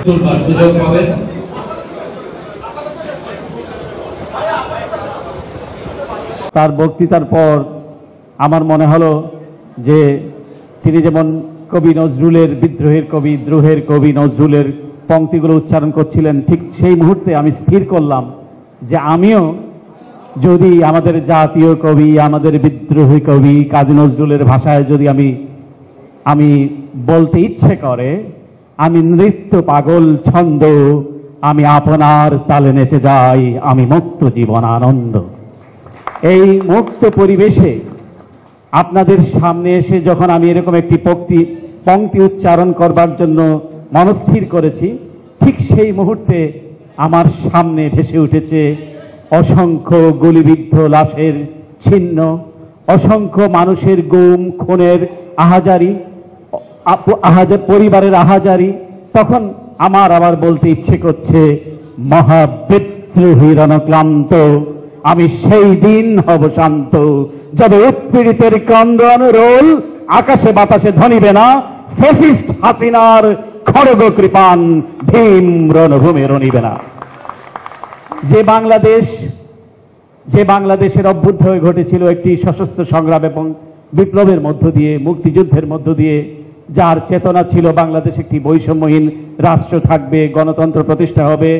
তুলবার সুযোগ পাবেন। তার বক্তৃতার পর আমার মনে হলো যে তিনি যেমন কবি নজরুলের বিদ্রোহের কবি, দ্রোহের কবি নজরুলের পংক্তিগুলো উচ্চারণ করছিলেন, ঠিক সেই মুহূর্তে আমি স্থির করলাম যে আমিও যদি আমাদের জাতীয় কবি, আমাদের বিদ্রোহী কবি কাজী নজরুলের ভাষায় যদি আমি বলতে ইচ্ছে করে, আমি নৃত্য পাগল ছন্দ, আমি আপনার তালে নেচে যাই, আমি মুক্ত জীবন আনন্দ। এই মুক্ত পরিবেশে আপনাদের সামনে এসে যখন আমি এরকম একটি পংক্তি উচ্চারণ করবার জন্য মনস্থির করেছি, ঠিক সেই মুহূর্তে আমার সামনে ভেসে উঠেছে অসংখ্য গুলিবিদ্ধ লাশের ছিন্ন, অসংখ্য মানুষের গুম খুনের আহাজারি, পরিবারের আহাজারি। তখন আমার আবার বলতে ইচ্ছে করছে, মহাবিদ্রোহী রণক্লান্ত, আমি সেই দিন হব শান্ত, যবে উৎপীড়িতের ক্রন্দন রোল আকাশে বাতাসে ধ্বনিবে না, ফ্যাসিস্ট হাসিনার খড়গ কৃপান ভীম রণভূমে রণিবে না। যে বাংলাদেশের অভ্যুদয় ঘটেছিল একটি সশস্ত্র সংগ্রাম এবং বিপ্লবের মধ্য দিয়ে, মুক্তিযুদ্ধের মধ্য দিয়ে, যার চেতনা ছিল বাংলাদেশ একটি বৈষম্যহীন রাষ্ট্র থাকবে, গণতন্ত্র প্রতিষ্ঠা হবে,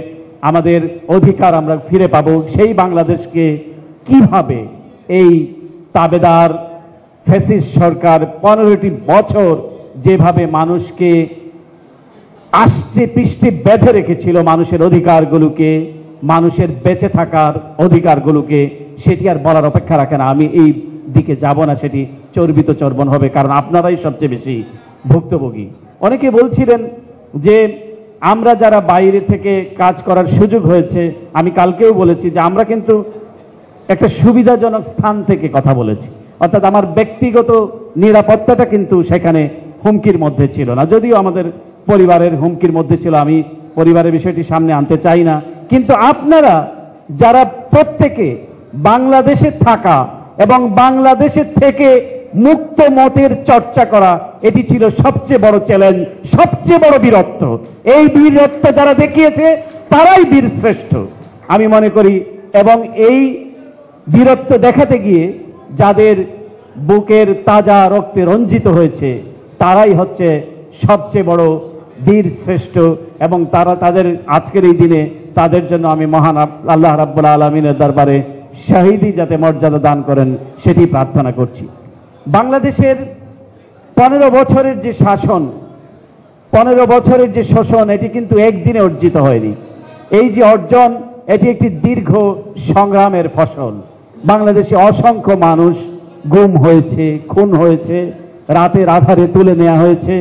আমাদের অধিকার আমরা ফিরে পাব, সেই বাংলাদেশকে কিভাবে এই তাবেদার ফ্যাসিস্ট সরকার 15টি বছর যেভাবে মানুষকে আষ্টে পৃষ্ঠে বেঁধে রেখেছিল, মানুষের অধিকারগুলোকে, মানুষের বেঁচে থাকার অধিকারগুলোকে, সেটি আর বলার অপেক্ষা রাখে না। আমি এই দিকে যাব না, সেটি চর্বিত চর্বণ হবে, কারণ আপনারাই সবচেয়ে বেশি ভুক্তভোগী। অনেকে বলছিলেন যে আমরা যারা বাইরে থেকে কাজ করার সুযোগ হয়েছে, আমি কালকেও বলেছি যে আমরা কিন্তু একটা সুবিধাজনক স্থান থেকে কথা বলেছি, অর্থাৎ আমার ব্যক্তিগত নিরাপত্তাটা কিন্তু সেখানে হুমকির মধ্যে ছিল না, যদিও আমাদের পরিবারের হুমকির মধ্যে ছিল। আমি পরিবারের বিষয়টি সামনে আনতে চাই না, কিন্তু আপনারা যারা প্রত্যেকে বাংলাদেশে থাকা এবং বাংলাদেশে থেকে মুক্ত মতের চর্চা করা, এটি ছিল সবচেয়ে বড় চ্যালেঞ্জ, সবচেয়ে বড় বীরত্ব। এই বীরত্ব যারা দেখিয়েছে তারাই বীর শ্রেষ্ঠ আমি মনে করি, এবং এই বীরত্ব দেখাতে গিয়ে যাদের বুকের তাজা রক্তে রঞ্জিত হয়েছে তারাই হচ্ছে সবচেয়ে বড় বীর শ্রেষ্ঠ, এবং তারা তাদের আজকের এই দিনে তাদের জন্য আমি মহান আল্লাহ রাব্বুল আলামিনের দরবারে শহীদি যাতে মর্যাদা দান করেন সেটি প্রার্থনা করছি। বাংলাদেশের 15 বছরের যে শাসন, 15 বছরের যে শোষণ, এটি কিন্তু একদিনে অর্জিত হয়নি। এই যে অর্জন, এটি একটি দীর্ঘ সংগ্রামের ফসল। বাংলাদেশে অসংখ্য মানুষ গুম হয়েছে, খুন হয়েছে, রাতের আধারে তুলে নেওয়া হয়েছে,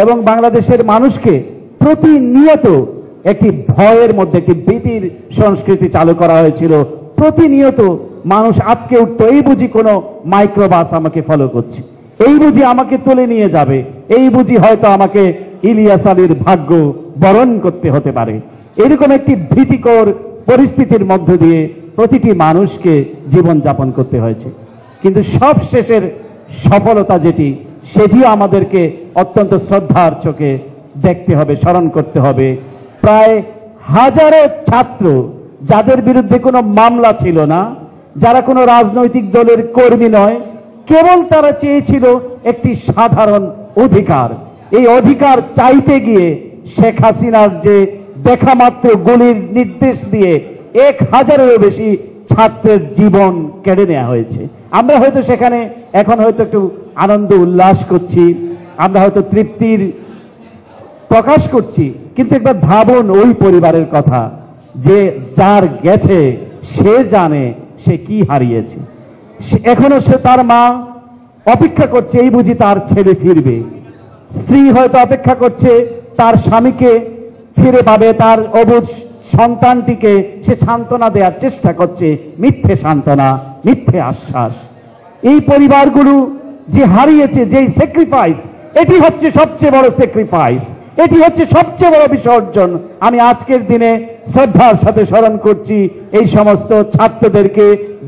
এবং বাংলাদেশের মানুষকে প্রতিনিয়ত একটি ভয়ের মধ্যে, একটি ভীতির সংস্কৃতি চালু করা হয়েছিল। প্রতিনিয়ত মানুষ আটকে উঠত, এই বুঝি কোনো মাইক্রোবাস আমাকে ফলো করছে, এই বুঝি আমাকে তুলে নিয়ে যাবে, এই বুঝি হয়তো আমাকে ইলিয়াস আলীর ভাগ্য বরণ করতে হতে পারে। এরকম একটি ভীতিকর পরিস্থিতির মধ্য দিয়ে প্রতিটি মানুষকে জীবনযাপন করতে হয়েছে। কিন্তু সব শেষের সফলতা যেটি, সেটিও আমাদেরকে অত্যন্ত শ্রদ্ধার চোখে দেখতে হবে, স্মরণ করতে হবে। প্রায় হাজারো ছাত্র, যাদের বিরুদ্ধে কোনো মামলা ছিল না, যারা কোনো রাজনৈতিক দলের কর্মী নয়, কেবল তারা চেয়েছিল একটি সাধারণ অধিকার। এই অধিকার চাইতে গিয়ে শেখ হাসিনার যে দেখা মাত্র গুলির নির্দেশ দিয়ে 1000-এরও বেশি ছাত্রের জীবন কেড়ে নেওয়া হয়েছে। আমরা হয়তো সেখানে এখন হয়তো একটু আনন্দ উল্লাস করছি, আমরা হয়তো তৃপ্তির প্রকাশ করছি, কিন্তু একবার ভাবুন ওই পরিবারের কথা, যে যার গেছে সে জানে সে কি হারিয়েছে। এখনো সে, তার মা অপেক্ষা করছে, এই বুঝি তার ছেলে ফিরবে। স্ত্রী হয়তো অপেক্ষা করছে তার স্বামীকে ফিরে পাবে, তার অবুঝ সন্তানটিকে সে সান্ত্বনা দেওয়ার চেষ্টা করছে, মিথ্যে সান্ত্বনা, মিথ্যে আশ্বাস। এই পরিবারগুলো যে হারিয়েছে, যেই স্যাক্রিফাইস, এটি হচ্ছে সবচেয়ে বড় স্যাক্রিফাইস, এটি হচ্ছে সবচেয়ে বড় বিসর্জন। আমি আজকের দিনে শ্রদ্ধার সাথে স্মরণ করছি এই সমস্ত ছাত্রদেরকে,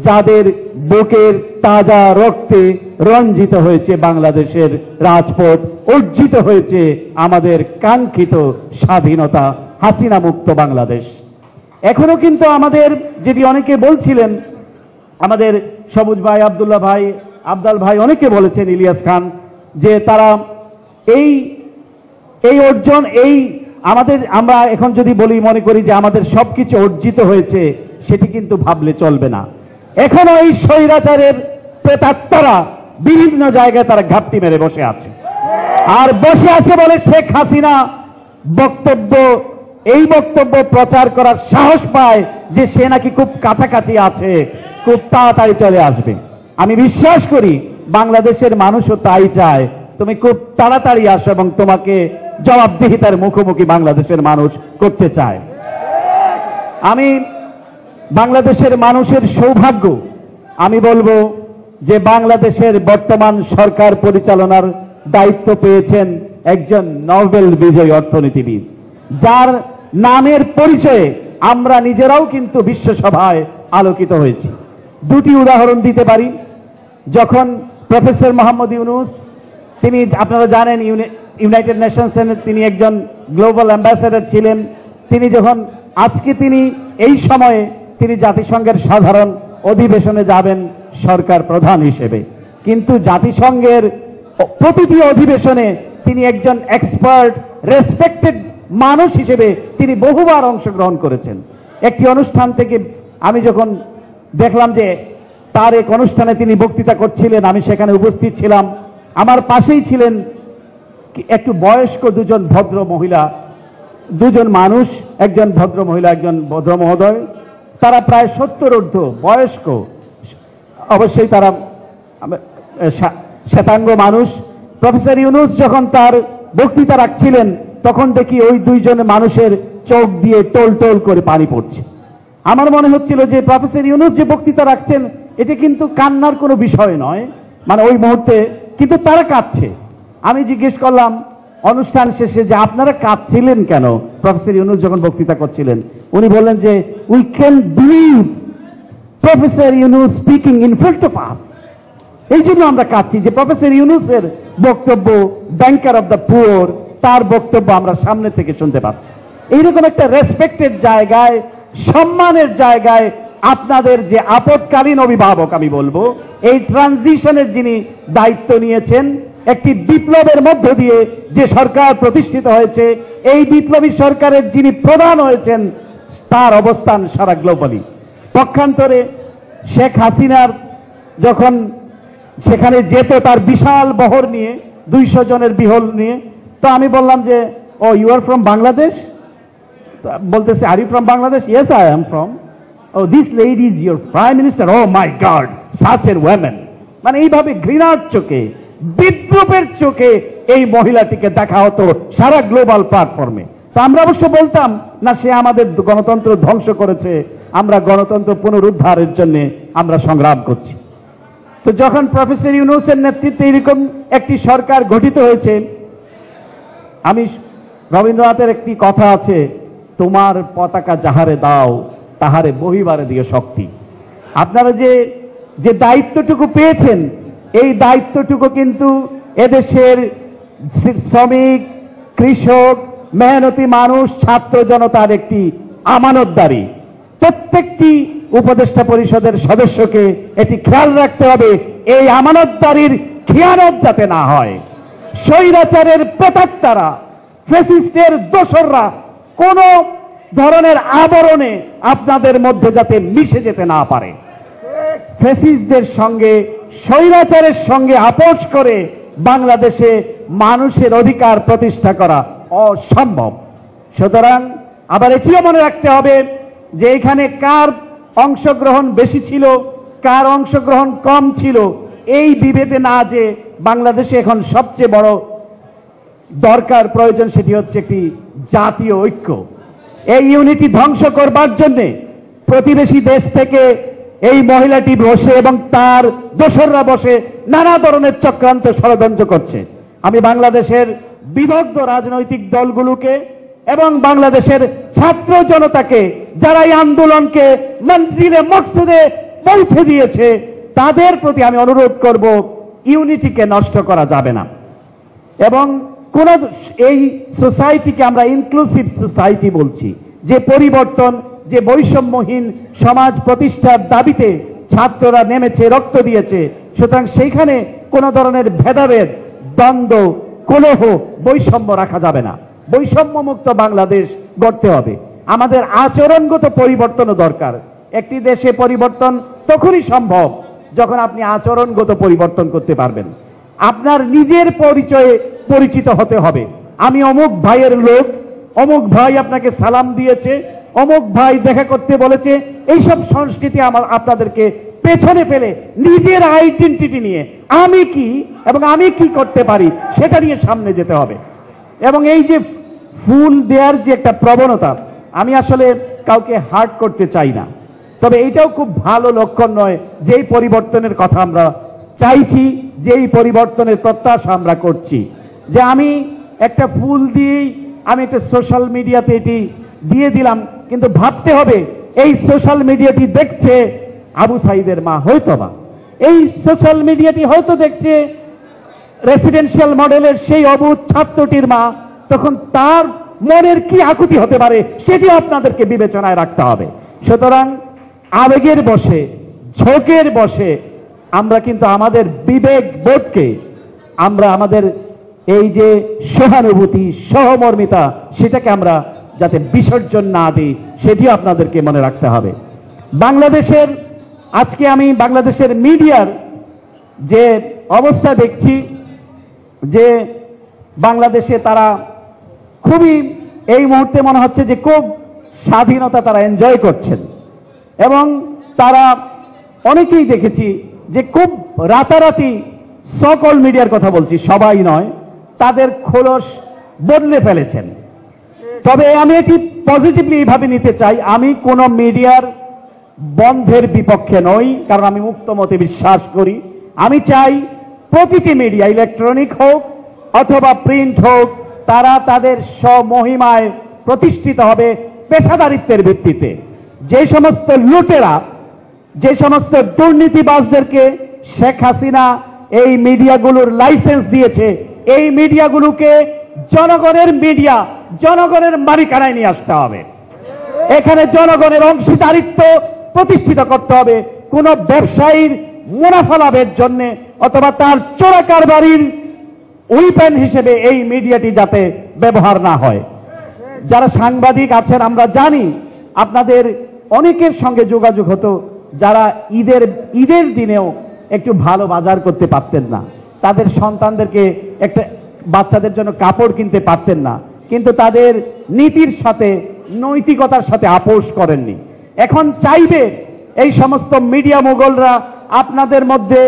যাদের বুকের তাজা রক্তে রঞ্জিত হয়েছে বাংলাদেশের রাজপথ, অর্জিত হয়েছে আমাদের কাঙ্ক্ষিত স্বাধীনতা, হাসিনা মুক্ত বাংলাদেশ। এখনো কিন্তু আমাদের, যেটি অনেকে বলছিলেন, আমাদের সবুজ ভাই, আব্দুল্লাহ ভাই, আবদাল ভাই, অনেকে বলেছেন, ইলিয়াস খান, যে তারা এই অর্জন, আমরা এখন যদি বলি, মনে করি যে আমাদের সবকিছু অর্জিত হয়েছে, সেটি কিন্তু ভাবলে চলবে না। এখনো এই স্বৈরাচারের প্রেতাত্মারা বিভিন্ন জায়গায় তারা ঘাপটি মেরে বসে আছে, আর বসে আছে বলে শেখ হাসিনা এই বক্তব্য প্রচার করার সাহস পায় যে সে নাকি খুব কাছাকাছি আছে, খুব তাড়াতাড়ি চলে আসবে। আমি বিশ্বাস করি বাংলাদেশের মানুষও তাই চায়, তুমি খুব তাড়াতাড়ি আসো এবং তোমাকে জবাবদিহিতার মুখোমুখি বাংলাদেশের মানুষ করতে চায়। আমি বাংলাদেশের মানুষের সৌভাগ্য, আমি বলবো যে বাংলাদেশের বর্তমান সরকার পরিচালনার দায়িত্ব পেয়েছেন একজন নোবেল বিজয়ী অর্থনীতিবিদ, যার নামের পরিচয়ে আমরা নিজেরাও কিন্তু বিশ্বসভায় আলোকিত হয়েছি। দুটি উদাহরণ দিতে পারি। যখন প্রফেসর মোহাম্মদ ইউনূস, তিনি আপনারা জানেন ইউনাইটেড নেশনসের তিনি একজন গ্লোবাল অ্যাম্বাসেডর ছিলেন, তিনি যখন তিনি এই সময়ে তিনি জাতিসংঘের সাধারণ অধিবেশনে যাবেন সরকার প্রধান হিসেবে, কিন্তু জাতিসংঘের প্রতিটি অধিবেশনে তিনি একজন এক্সপার্ট, রেসপেক্টেড মানুষ হিসেবে তিনি বহুবার অংশগ্রহণ করেছেন। একটি অনুষ্ঠান থেকে আমি যখন দেখলাম যে তার এক অনুষ্ঠানে তিনি বক্তৃতা করছিলেন, আমি সেখানে উপস্থিত ছিলাম। আমার পাশেই ছিলেন একটু বয়স্ক দুজন ভদ্র মহিলা, দুজন মানুষ, একজন ভদ্র মহিলা, একজন ভদ্র মহোদয়। তারা প্রায় 70 ঊর্ধ্ব বয়স্ক, অবশ্যই তারা শ্বেতাঙ্গ মানুষ। প্রফেসর ইউনূস যখন তার বক্তৃতা রাখছিলেন, তখন দেখি ওই দুইজন মানুষের চোখ দিয়ে টোল টোল করে পানি পড়ছে। আমার মনে হচ্ছিল যে প্রফেসর ইউনূস যে বক্তৃতা রাখছেন, এটা কিন্তু কান্নার কোনো বিষয় নয়, মানে ওই মুহূর্তে, কিন্তু তারা কাঁদছে। আমি জিজ্ঞেস করলাম অনুষ্ঠান শেষে যে আপনারা কাঁদছিলেন কেন প্রফেসর ইউনূস যখন বক্তৃতা করছিলেন? উনি বললেন যে we can believe professor Yunus speaking in front of us. এই জন্য আমরা কাঁদছি যে প্রফেসর ইউনূসের বক্তব্য, ব্যাংকার অফ দ্য পুয়ার, তার বক্তব্য আমরা সামনে থেকে শুনতে পাচ্ছি। এইরকম একটা রেসপেক্টেড জায়গায়, সম্মানের জায়গায় আপনাদের যে আপৎকালীন অভিভাবক, আমি বলবো এই ট্রানজিশনের যিনি দায়িত্ব নিয়েছেন, একটি বিপ্লবের মধ্য দিয়ে যে সরকার প্রতিষ্ঠিত হয়েছে, এই বিপ্লবী সরকারের যিনি প্রধান হয়েছেন, তার অবস্থান সারা গ্লোবালি। পক্ষান্তরে শেখ হাসিনার যখন সেখানে যেত তার বিশাল বহর নিয়ে, 200 জনের বিহল নিয়ে, তো আমি বললাম যে oh you are from Bangladesh? বলতেছে are you from Bangladesh? Yes I am from. Oh this lady is your prime minister? Oh my god, such a woman. মানে এইভাবে ঘৃণার চোখে, বিদ্রুপের চোখে এই মহিলাটিকে দেখা হতো সারা গ্লোবাল প্ল্যাটফর্মে। তো আমরা অবশ্য বলতাম না সে আমাদের গণতন্ত্র ধ্বংস করেছে, আমরা গণতন্ত্র পুনরুদ্ধারের জন্য আমরা সংগ্রাম করছি। তো যখন প্রফেসর ইউনূসের নেতৃত্বে এরকম একটি সরকার গঠিত হয়েছে, আমি রবীন্দ্রনাথের একটি কথা আছে, তোমার পতাকা যাহারে দাও তাহারে বহিবারে দিয়ে শক্তি। আপনারা যে দায়িত্বটুকু পেয়েছেন, এই দায়িত্বটুকু কিন্তু এদেশের শ্রমিক, কৃষক, মেহনতি মানুষ, ছাত্র জনতার একটি আমানতদারি। প্রত্যেকটি উপদেষ্টা পরিষদের সদস্যকে এটি খেয়াল রাখতে হবে, এই আমানতদারির খেয়ানত যাতে না হয়। স্বৈরাচারের প্রেতাত্মারা, ফ্যাসিস্টের দোসররা কোন ধরনের আবরণে আপনাদের মধ্যে যাতে মিশে যেতে না পারে। ফ্যাসিস্টদের সঙ্গে, স্বৈরাচারের সঙ্গে আপোষ করে বাংলাদেশে মানুষের অধিকার প্রতিষ্ঠা করা অসম্ভব। সুতরাং আবার এটিও মনে রাখতে হবে যে এখানে কার অংশগ্রহণ বেশি ছিল, কার অংশগ্রহণ কম ছিল, এই বিভেদে না, যে বাংলাদেশে এখন সবচেয়ে বড় দরকার, প্রয়োজন, সেটি হচ্ছে একটি জাতীয় ঐক্য। এই ইউনিটি ধ্বংস করবার জন্য প্রতিবেশী দেশ থেকে এই মহিলাটি বসে এবং তার দোসররা বসে নানা ধরনের চক্রান্ত ষড়যন্ত্র করছে। আমি বাংলাদেশের বিভক্ত রাজনৈতিক দলগুলোকে এবং বাংলাদেশের ছাত্র জনতাকে, যারা এই আন্দোলনকে মঞ্জিলে মকসুদে পৌঁছে দিয়েছে, তাদের প্রতি আমি অনুরোধ করব, ইউনিটিকে নষ্ট করা যাবে না এবং কোন এই সোসাইটিকে আমরা ইনক্লুসিভ সোসাইটি বলছি, যে পরিবর্তন, যে বৈষম্যহীন সমাজ প্রতিষ্ঠার দাবিতে ছাত্ররা নেমেছে, রক্ত দিয়েছে, সুতরাং সেইখানে কোন ধরনের ভেদাভেদ, দ্বন্দ্ব, কলহ, বৈষম্য রাখা যাবে না। বৈষম্যমুক্ত বাংলাদেশ গড়তে হবে। আমাদের আচরণগত পরিবর্তনও দরকার। একটি দেশে পরিবর্তন তখনই সম্ভব যখন আপনি আচরণগত পরিবর্তন করতে পারবেন। আপনার নিজের পরিচয়ে পরিচিত হতে হবে। আমি অমুক ভাইয়ের লোক, অমুক ভাই আপনাকে সালাম দিয়েছে, অমুক ভাই দেখা করতে বলেছে। এইসব সংস্কৃতি আপনাদেরকে পেছনে ফেলে নিজের আইডেন্টিটি নিয়ে আমি কি এবং আমি কি করতে পারি সেটা নিয়ে সামনে যেতে হবে। এবং এই যে ফুল দেওয়ার যে একটা প্রবণতা, আমি আসলে কাউকে হার্ট করতে চাই না, তবে এইটাও খুব ভালো লক্ষণ নয় যেই পরিবর্তনের কথা আমরা চাইছি, যেই পরিবর্তনের প্রত্যাশা আমরা করছি। যে আমি একটা ফুল দিয়েই আমি একটা সোশ্যাল মিডিয়াতে এটি দিয়ে দিলাম, কিন্তু ভাবতে হবে এই সোশ্যাল মিডিয়াটি দেখছে আবু সাইদের মা, হয়তোবা এই সোশ্যাল মিডিয়াটি হয়তো দেখছে রেসিডেন্সিয়াল মডেলের সেই অবুধ ছাত্রটির মা, তখন তার মনের কি আকুতি হতে পারে সেটি আপনাদেরকে বিবেচনায় রাখতে হবে। সুতরাং আবেগের বশে, ঝোঁকের বশে আমরা কিন্তু আমাদের বিবেক বোধকে, আমরা আমাদের এই যে সহানুভূতি, সহমর্মিতা, সেটাকে আমরা যাতে বিসর্জন না দিই সেটি আপনাদেরকে মনে রাখতে হবে। বাংলাদেশের আজকে আমি বাংলাদেশের মিডিয়ার যে অবস্থা দেখছি, যে বাংলাদেশে তারা খুবই এই মুহূর্তে মনে হচ্ছে যে খুব স্বাধীনতা তারা এনজয় করছেন এবং তারা অনেকেই দেখেছি যে খুব রাতারাতি, সকল মিডিয়ার কথা বলছি, সবাই নয়, তাদের খোলস বদলে ফেলেছেন। তবে আমি এটি পজিটিভলি এইভাবে নিতে চাই, আমি কোন মিডিয়ার বন্ধের বিপক্ষে নই, কারণ আমি মুক্ত মতে বিশ্বাস করি। আমি চাই প্রতিটি মিডিয়া, ইলেকট্রনিক হোক অথবা প্রিন্ট হোক, তারা তাদের স্বমহিমায় প্রতিষ্ঠিত হবে পেশাদারিত্বের ভিত্তিতে। যে সমস্ত লুটেরা, যে সমস্ত দুর্নীতিবাজদেরকে শেখ হাসিনা এই মিডিয়াগুলোর লাইসেন্স দিয়েছে, এই মিডিয়াগুলোকে জনগণের মিডিয়া, জনগণের মালিকানায় নিয়ে আসতে হবে। এখানে জনগণের অংশীদারিত্ব প্রতিষ্ঠিত করতে হবে। কোন ব্যবসায়ীর মুনাফা লাভের জন্য অথবা তার চোরা কারবারির উইপেন হিসেবে এই মিডিয়াটি যাতে ব্যবহার না হয়। যারা সাংবাদিক আছেন, আমরা জানি আপনাদের অনেকের সঙ্গে যোগাযোগ হতো যারা ঈদের দিনেও একটু ভালো বাজার করতে পারতেন না, তাদের সন্তানদেরকে একটা বাচ্চাদের জন্য কাপড় কিনতে পারতেন না, কিন্তু তাদের নীতির সাথে, নৈতিকতার সাথে আপোষ করেননি। এখন চাইবে এই সমস্ত মিডিয়া মোগলরা আপনাদের মধ্যে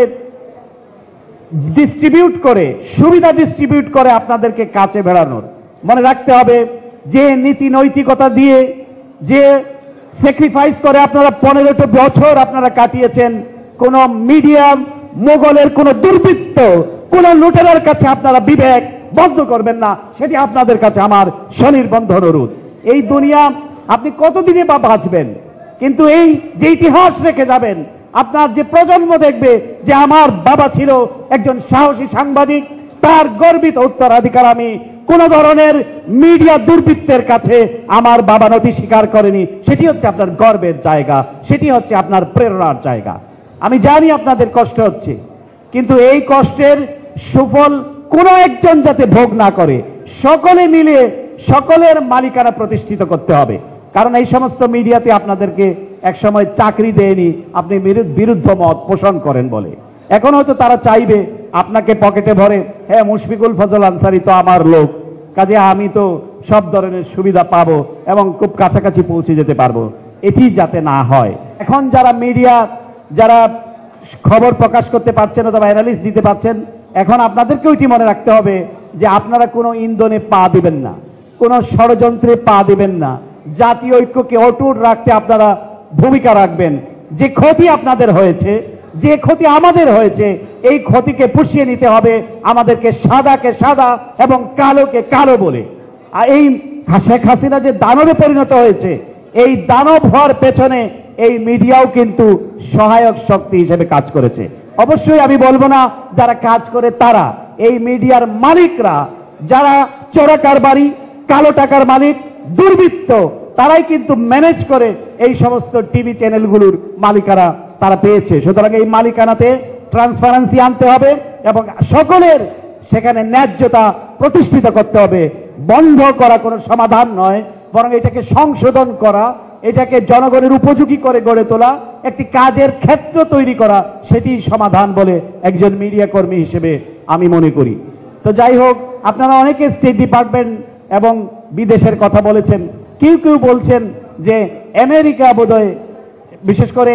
ডিস্ট্রিবিউট করে, সুবিধা ডিস্ট্রিবিউট করে আপনাদেরকে কাছে বেড়ানোর। মনে রাখতে হবে যে নীতি নৈতিকতা দিয়ে, যে স্যাক্রিফাইস করে আপনারা 15টা বছর আপনারা কাটিয়েছেন, কোন মিডিয়া মোগলের কোন দুর্বৃত্ত, কোন লুটেরার কাছে আপনারা বিবেক বন্ধ করবেন না, সেটি আপনাদের কাছে আমার স্বনির্বন্ধ অনুরোধ। এই দুনিয়া আপনি কতদিনে বা বাঁচবেন, কিন্তু এই যে ইতিহাস রেখে যাবেন, আপনার যে প্রজন্ম দেখবে যে আমার বাবা ছিল একজন সাহসী সাংবাদিক, তার গর্বিত উত্তরাধিকার আমি কোন ধরনের মিডিয়া দুর্বৃত্তের কাছে আমার বাবা নথি স্বীকার করেনি, সেটি হচ্ছে আপনার গর্বের জায়গা, সেটি হচ্ছে আপনার প্রেরণার জায়গা। আমি জানি আপনাদের কষ্ট হচ্ছে, কিন্তু এই কষ্টের সুফল কোন একজন যাতে ভোগ না করে, সকলে মিলে সকলের মালিকানা প্রতিষ্ঠিত করতে হবে। কারণ এই সমস্ত মিডিয়াতে আপনাদেরকে একসময় চাকরি দেয়নি আপনি বিরুদ্ধ মত পোষণ করেন বলে। এখন হয়তো তারা চাইবে আপনাকে পকেটে ভরে, হ্যাঁ মুশফিকুল ফজল আনসারী তো আমার লোক, কাজে আমি তো সব ধরনের সুবিধা পাবো এবং খুব কাছাকাছি পৌঁছে যেতে পারবো। এটি যাতে না হয়। এখন যারা মিডিয়া, যারা খবর প্রকাশ করতে পারছেন অথবা অ্যানালিস্ট দিতে পারছেন, এখন আপনাদেরকেও এটি মনে রাখতে হবে যে আপনারা কোনো ইন্ধনে পা দিবেন না, কোন ষড়যন্ত্রে পা দিবেন না। জাতীয় ঐক্যকে অটুট রাখতে আপনারা ভূমিকা রাখবেন। যে ক্ষতি আপনাদের হয়েছে, যে ক্ষতি আমাদের হয়েছে, এই ক্ষতিকে পুষিয়ে নিতে হবে আমাদেরকে সাদাকে সাদা এবং কালোকে কালো বলে। আর এই শেখ হাসিনা যে দানবে পরিণত হয়েছে, এই দানব হওয়ার পেছনে এই মিডিয়াও কিন্তু সহায়ক শক্তি হিসেবে কাজ করেছে। অবশ্যই আমি বলবো না যারা কাজ করে তারা, এই মিডিয়ার মালিকরা যারা চোরা কারবারি, কালো টাকার মালিক, দুর্বৃত্ত, তারাই কিন্তু ম্যানেজ করে এই সমস্ত টিভি চ্যানেলগুলোর মালিকানা তারা পেয়েছে। সুতরাং এই মালিকানাতে ট্রান্সপারেন্সি আনতে হবে এবং সকলের সেখানে ন্যায্যতা প্রতিষ্ঠিত করতে হবে। বন্ধ করা কোনো সমাধান নয়, বরং এটাকে সংশোধন করা, এটাকে জনগণের উপযোগী করে গড়ে তোলা, একটি কাজের ক্ষেত্র তৈরি করা, সেটি সমাধান বলে একজন মিডিয়া কর্মী হিসেবে আমি মনে করি। তো যাই হোক, আপনারা অনেকে স্টেট ডিপার্টমেন্ট এবং বিদেশের কথা বলেছেন। কেউ কেউ বলছেন যে আমেরিকা বোধহয়, বিশেষ করে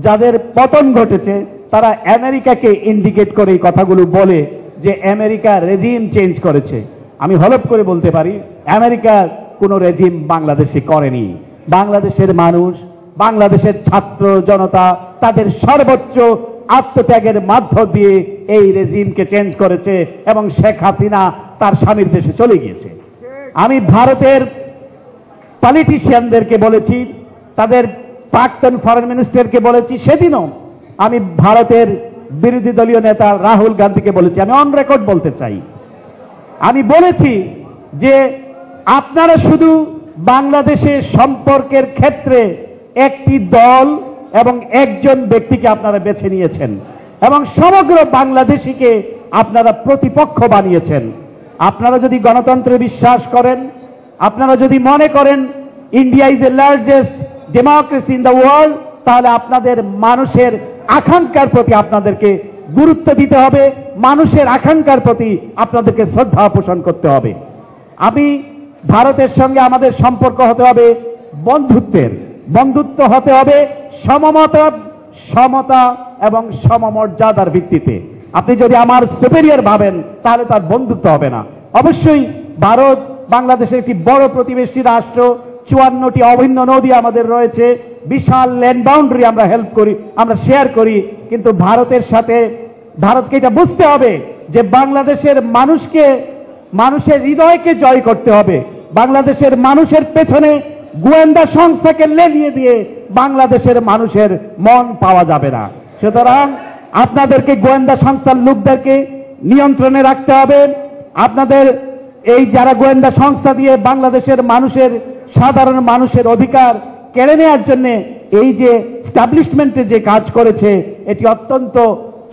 যাদের পতন ঘটেছে তারা আমেরিকাকে ইন্ডিকেট করে এই কথাগুলো বলে যে আমেরিকা রেজিম চেঞ্জ করেছে। আমি হলফ করে বলতে পারি আমেরিকার কোনো রেজিম বাংলাদেশে করেনি। বাংলাদেশের মানুষ, বাংলাদেশের ছাত্র জনতা তাদের সর্বোচ্চ আত্মত্যাগের মাধ্য দিয়ে এই রেজিমকে চেঞ্জ করেছে এবং শেখ হাসিনা তার স্বামীর দেশে চলে গিয়েছে। আমি ভারতের পলিটিশিয়ানদেরকে বলেছি, তাদের প্রাক্তন ফরেন মিনিস্টারকে বলেছি, সেদিনও আমি ভারতের বিরোধী দলীয় নেতা রাহুল গান্ধীকে বলেছি, আমি অন রেকর্ড বলতে চাই, আমি বলেছি যে আপনারা শুধু বাংলাদেশের সম্পর্কের ক্ষেত্রে একটি দল এবং একজন ব্যক্তিকে আপনারা বেছে নিয়েছেন এবং সমগ্র বাংলাদেশিকে আপনারা প্রতিপক্ষ বানিয়েছেন। আপনারা যদি গণতন্ত্রে বিশ্বাস করেন, আপনারা যদি মনে করেন India is the largest democracy in the world, তাহলে আপনাদের মানুষের আকাঙ্ক্ষার প্রতি আপনাদেরকে গুরুত্ব দিতে হবে, মানুষের আকাঙ্ক্ষার প্রতি আপনাদেরকে শ্রদ্ধা পোষণ করতে হবে। আমি ভারতের সঙ্গে আমাদের সম্পর্ক হতে হবে বন্ধুত্বের, বন্ধুত্ব হতে হবে সমতা এবং সমমর্যাদার ভিত্তিতে। আপনি যদি আমার সুপেরিয়র ভাবেন তাহলে তার বন্ধুত্ব হবে না। অবশ্যই ভারত বাংলাদেশের একটি বড় প্রতিবেশী রাষ্ট্র, 54টি অভিন্ন নদী আমাদের রয়েছে, বিশাল ল্যান্ড বাউন্ডারি আমরা হেল্প করি, আমরা শেয়ার করি। কিন্তু ভারতের সাথে ভারতকে এটা বুঝতে হবে যে বাংলাদেশের মানুষকে, মানুষের হৃদয়কে জয় করতে হবে। বাংলাদেশের মানুষের পেছনে গোয়েন্দা সংস্থাকে লেলিয়ে দিয়ে বাংলাদেশের মানুষের মন পাওয়া যাবে না। সুতরাং আপনাদেরকে গোয়েন্দা সংস্থার লোকদেরকে নিয়ন্ত্রণে রাখতে হবে। আপনাদের এই যারা গোয়েন্দা সংস্থা দিয়ে বাংলাদেশের মানুষের, সাধারণ মানুষের অধিকার কেড়ে নেওয়ার জন্য এই যে এস্টাবলিশমেন্টে যে কাজ করেছে, এটি অত্যন্ত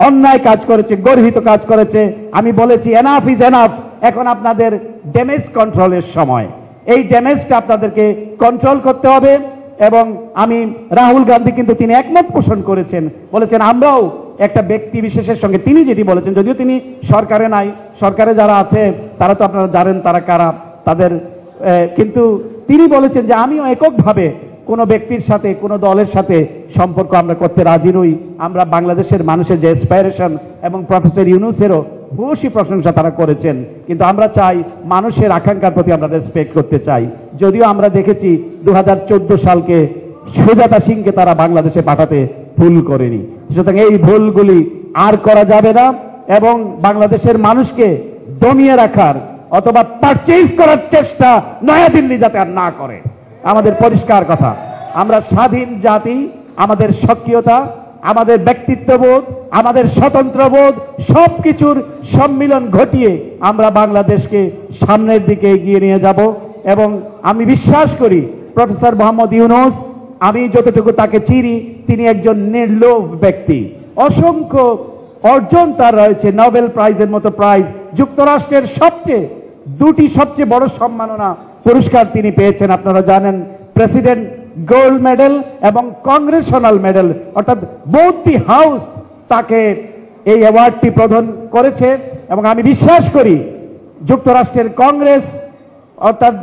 অন্যায় কাজ করেছে, গর্হিত কাজ করেছে। আমি বলেছি এনাফ ইজ এনাফ, এখন আপনাদের ড্যামেজ কন্ট্রোলের সময়। এই ড্যামেজটা আপনাদেরকে কন্ট্রোল করতে হবে। এবং আমি রাহুল গান্ধী কিন্তু তিনি একমত পোষণ করেছেন, বলেছেন আমরাও একটা ব্যক্তি বিশেষের সঙ্গে, তিনি যেটি বলেছেন, যদিও তিনি সরকারে নাই, সরকারে যারা আছে তারা তো আপনারা জানেন তারা কারা, তাদের কিন্তু তিনি বলেছেন যে আমিও এককভাবে কোনো ব্যক্তির সাথে, কোনো দলের সাথে সম্পর্ক আমরা করতে রাজি নই। আমরা বাংলাদেশের মানুষের যে অ্যাসপাইরেশন, এবং প্রফেসর ইউনূসেরও ভূয়সী প্রশংসা তারা করেছেন, কিন্তু আমরা চাই মানুষের আকাঙ্ক্ষার প্রতি আমরা রেসপেক্ট করতে চাই। যদিও আমরা দেখেছি 2014 সালকে সুজাতা সিংকে তারা বাংলাদেশে পাঠাতে ভুল করেনি। সুতরাং এই ভুলগুলি আর করা যাবে না এবং বাংলাদেশের মানুষকে দমিয়ে রাখার অথবা পারচেজ করার চেষ্টা নয়াদিল্লি যাতে আর না করে। আমাদের পরিষ্কার কথা, আমরা স্বাধীন জাতি, আমাদের সক্রিয়তা, আমাদের ব্যক্তিত্ববোধ, আমাদের স্বতন্ত্রবোধ সবকিছুর সম্মিলন ঘটিয়ে আমরা বাংলাদেশকে সামনের দিকে এগিয়ে নিয়ে যাব। এবং আমি বিশ্বাস করি প্রফেসর মোহাম্মদ ইউনূস, আমি যতটুকু তাকে চিনি, তিনি একজন নির্লোভ ব্যক্তি। অসংখ্য অর্জন তার রয়েছে, নোবেল প্রাইজের মতো প্রাইজ, যুক্তরাষ্ট্রের দুটি সবচেয়ে বড় সম্মাননা পুরস্কার তিনি পেয়েছেন, আপনারা জানেন, প্রেসিডেন্ট গোল্ড মেডেল এবং কংগ্রেশনাল মেডেল, অর্থাৎ বোথ দি হাউস তাকে এই অ্যাওয়ার্ডটি প্রদান করেছে। এবং আমি বিশ্বাস করি যুক্তরাষ্ট্রের কংগ্রেস, অর্থাৎ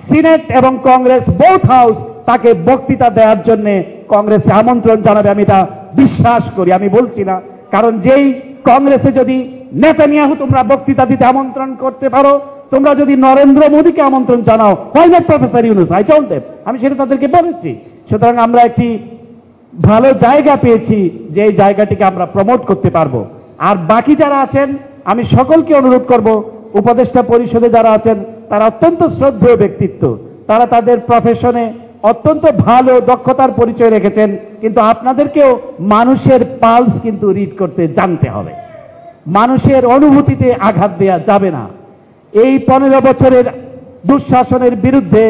সিনেট এবং কংগ্রেস বোথ হাউস তাকে বক্তৃতা দেওয়ার জন্য কংগ্রেসে আমন্ত্রণ জানাবে, আমি তা বিশ্বাস করি। আমি বলছি না, কারণ যেই কংগ্রেসে যদি নেতানিয়াহু তোমরা বক্তৃতা দিতে আমন্ত্রণ করতে পারো, তোমরা যদি নরেন্দ্র মোদীকে আমন্ত্রণ জানাও, why not professor Yunus? I told them, আমি সেটা তাদেরকে বলেছি। সুতরাং আমরা একটি ভালো জায়গা পেয়েছি, যে এই জায়গাটিকে আমরা প্রমোট করতে পারবো। আর বাকি যারা আছেন, আমি সকলকে অনুরোধ করব, উপদেষ্টা পরিষদে যারা আছেন তারা অত্যন্ত শ্রদ্ধেয় ব্যক্তিত্ব, তারা তাদের প্রফেশনে অত্যন্ত ভালো দক্ষতার পরিচয় রেখেছেন, কিন্তু আপনাদেরকেও মানুষের পালস কিন্তু রিড করতে জানতে হবে। মানুষের অনুভূতিতে আঘাত দেয়া যাবে না। এই 15 বছরের দুঃশাসনের বিরুদ্ধে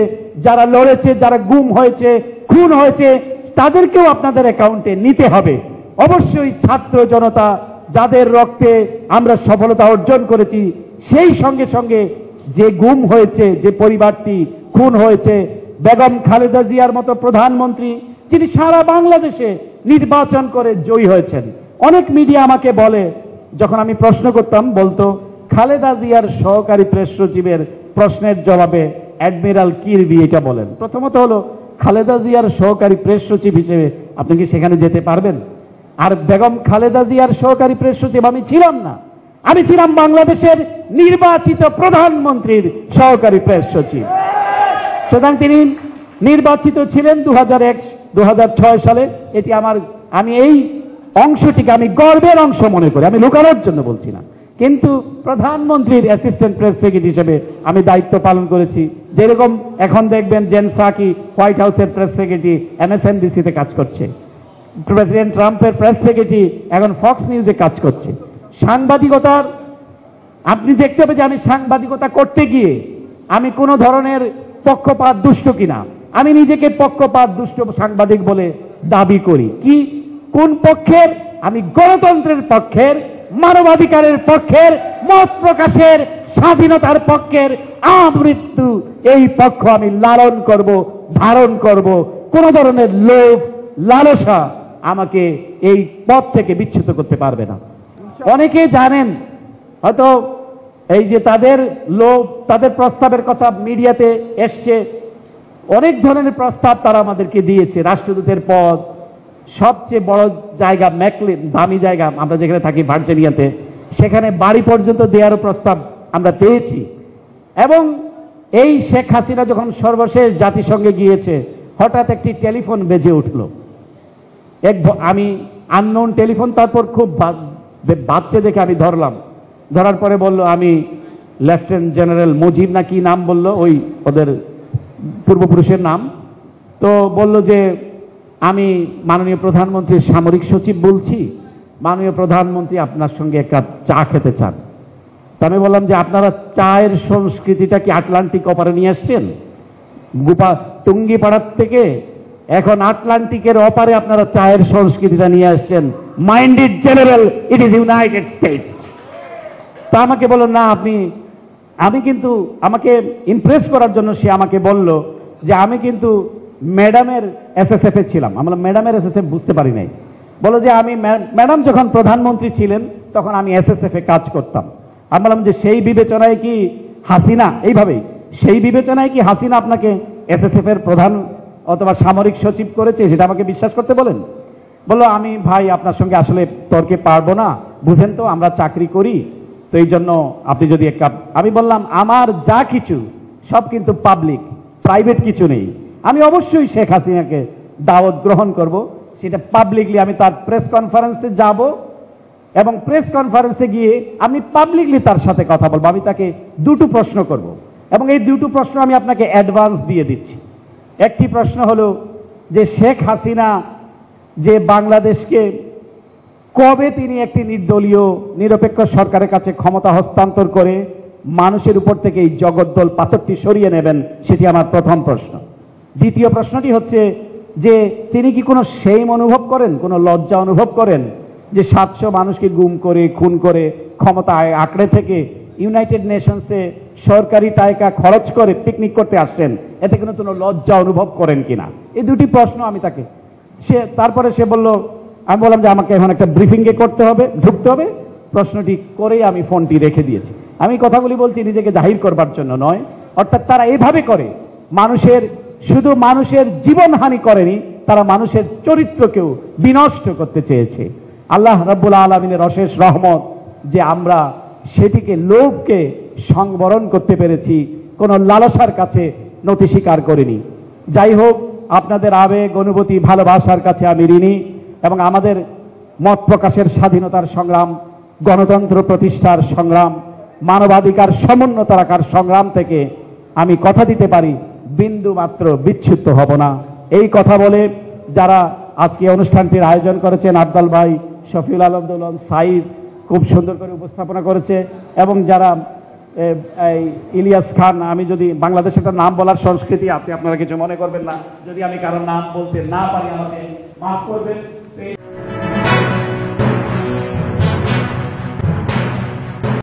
যারা লড়েছে, যারা গুম হয়েছে, খুন হয়েছে, তাদেরকেও আপনাদের অ্যাকাউন্টে নিতে হবে। অবশ্যই ছাত্র জনতা যাদের রক্তে আমরা সফলতা অর্জন করেছি, সেই সঙ্গে সঙ্গে যে গুম হয়েছে, যে পরিবারটি খুন হয়েছে, বেগম খালেদা জিয়ার মতো প্রধানমন্ত্রী যিনি সারা বাংলাদেশে নির্বাচন করে জয়ী হয়েছেন। অনেক মিডিয়া আমাকে বলে, যখন আমি প্রশ্ন করতাম বলতো খালেদা জিয়ার সহকারী প্রেস সচিবের প্রশ্নের জবাবে অ্যাডমিরাল কিরবি এটা বলেন। প্রথমত হলো, খালেদা জিয়ার সহকারী প্রেস সচিব হিসেবে আপনি কি সেখানে যেতে পারবেন? আর বেগম খালেদা জিয়ার সহকারী প্রেস সচিব আমি ছিলাম না, আমি ছিলাম বাংলাদেশের নির্বাচিত প্রধানমন্ত্রীর সহকারী প্রেস সচিব। সুতরাং তিনি নির্বাচিত ছিলেন 2001-2006 সালে। এটি আমি এই অংশটিকে আমি গর্বের অংশ মনে করি, আমি লুকানোর জন্য বলছি না। কিন্তু প্রধানমন্ত্রীর অ্যাসিস্ট্যান্ট প্রেস সেক্রেটারি হিসেবে আমি দায়িত্ব পালন করেছি। যেরকম এখন দেখবেন জেন সাকি হোয়াইট হাউসের প্রেস সেক্রেটারি MSNBC-তে কাজ করছে, প্রেসিডেন্ট ট্রাম্পের প্রেস সেক্রেটারি এখন ফক্স নিউজে কাজ করছে। সাংবাদিকতার আপনি দেখতে হবে যে আমি সাংবাদিকতা করতে গিয়ে আমি কোন ধরনের পক্ষপাত দুষ্ট কিনা। আমি নিজেকে পক্ষপাত দুষ্ট সাংবাদিক বলে দাবি করি। কি কোন পক্ষের? আমি গণতন্ত্রের পক্ষের, মানবাধিকারের পক্ষের, মত প্রকাশের স্বাধীনতার পক্ষের, আমৃত্যু এই পক্ষ আমি লালন করব, ধারণ করব। কোন ধরনের লোভ লালসা আমাকে এই পথ থেকে বিচ্যুত করতে পারবে না। অনেকে জানেন হয়তো এই যে তাদের লোভ, তাদের প্রস্তাবের কথা মিডিয়াতে এসছে, অনেক ধরনের প্রস্তাব তারা আমাদেরকে দিয়েছে। রাষ্ট্রদূতের পদ, সবচেয়ে বড় জায়গা ম্যাকলিন, দামি জায়গা, আমরা যেখানে থাকি ভার্জিনিয়াতে, সেখানে বাড়ি পর্যন্ত দেওয়ারও প্রস্তাব আমরা পেয়েছি। এবং এই শেখ হাসিনা যখন সর্বশেষ জাতিসংঘে গিয়েছে, হঠাৎ একটি টেলিফোন বেজে উঠল, আমি আননোন টেলিফোন। তারপর খুব বাচ্চা দেখে আমি ধরলাম, ধরার পরে বলল আমি লেফটেন্যান্ট জেনারেল মুজিব না কি নাম বলল, ওই ওদের পূর্বপুরুষের নাম। তো বলল যে আমি মাননীয় প্রধানমন্ত্রীর সামরিক সচিব বলছি, মাননীয় প্রধানমন্ত্রী আপনার সঙ্গে এক কাপ চা খেতে চান। তা আমি বললাম যে আপনারা চায়ের সংস্কৃতিটা কি আটলান্টিক ওপারে নিয়ে আসছেন? টুঙ্গিপাড়ার থেকে এখন আটলান্টিকের ওপারে আপনারা চায়ের সংস্কৃতিটা নিয়ে আসছেন। Mind it general, it is United states. তা আমাকে বলল না আমি কিন্তু, আমাকে ইমপ্রেস করার জন্য সে আমাকে বলল যে আমি কিন্তু ম্যাডামের SSF এ ছিলাম। আমরা ম্যাডামের SSF বুঝতে পারি নাই। বলো যে আমি ম্যাডাম যখন প্রধানমন্ত্রী ছিলেন তখন আমি SSF এ কাজ করতাম। আমি বললাম যে সেই বিবেচনায় কি হাসিনা, এইভাবেই সেই বিবেচনায় কি হাসিনা আপনাকে SSF এর প্রধান অথবা সামরিক সচিব করেছে, সেটা আমাকে বিশ্বাস করতে বলেন? বললো আমি ভাই আপনার সঙ্গে আসলে তর্কে পারবো না, বুঝেন তো আমরা চাকরি করি, তো এই জন্য আপনি যদি এক কাপ। আমি বললাম আমার যা কিছু সব কিন্তু পাবলিক, প্রাইভেট কিছু নেই। আমি অবশ্যই শেখ হাসিনাকে দাওয়াত গ্রহণ করব, সেটা পাবলিকলি। আমি তার প্রেস কনফারেন্সে যাব এবং প্রেস কনফারেন্সে গিয়ে আমি পাবলিকলি তার সাথে কথা বলবো। আমি তাকে দুটো প্রশ্ন করব এবং এই দুটো প্রশ্ন আমি আপনাকে অ্যাডভান্স দিয়ে দিচ্ছি। একটি প্রশ্ন হলো যে শেখ হাসিনা যে বাংলাদেশকে কবে তিনি একটি নির্দলীয় নিরপেক্ষ সরকারের কাছে ক্ষমতা হস্তান্তর করে মানুষের উপর থেকে এই জগদ্দল পাথরটি সরিয়ে নেবেন, সেটি আমার প্রথম প্রশ্ন। দ্বিতীয় প্রশ্নটি হচ্ছে যে তিনি কি কোনো শেম অনুভব করেন, কোনো লজ্জা অনুভব করেন যে 700 মানুষকে গুম করে, খুন করে ক্ষমতায় আঁকড়ে থেকে ইউনাইটেড নেশনসে সরকারি টাকা খরচ করে পিকনিক করতে আসছেন, এতে কোনো লজ্জা অনুভব করেন কিনা? এই দুটি প্রশ্ন আমি তাকে, তারপরে সে বলল, আমি বললাম যে আমাকে এখন একটা ব্রিফিংয়ে ঢুকতে হবে। প্রশ্নটি করেই আমি ফোনটি রেখে দিয়েছি। আমি কথাগুলি বলছি নিজেকে জাহির করবার জন্য নয়। অর্থাৎ তারা এইভাবে করে শুধু মানুষের জীবনহানি করেনি, তারা মানুষের চরিত্রকেও বিনষ্ট করতে চেয়েছে। আল্লাহ রাব্বুল আলামিনের অশেষ রহমত যে আমরা সেটিকে, লোভকে সংবরণ করতে পেরেছি, কোনো লালসার কাছে নতি স্বীকার করিনি। যাই হোক, আপনাদের আবেগ, অনুভূতি, ভালোবাসার কাছে আমি ঋণী এবং আমাদের মত প্রকাশের স্বাধীনতার সংগ্রাম, গণতন্ত্র প্রতিষ্ঠার সংগ্রাম, মানবাধিকার সমুন্নত রাখার সংগ্রাম থেকে আমি কথা দিতে পারি বিন্দু মাত্র বিচ্যুত হব না। এই কথা বলে যারা আজকে অনুষ্ঠানটির আয়োজন করেছেন, আফজাল ভাই, শফিউল আলম দোলন, সাইদ খুব সুন্দর করে উপস্থাপনা করেছে, এবং যারা এই ইলিয়াস খান, আমি যদি বাংলাদেশে একটা নাম বলার সংস্কৃতি আছে, আপনারা কিছু মনে করবেন না যদি আমি কারোর নাম বলতে না পারি, আমাকে মাফ করবেন।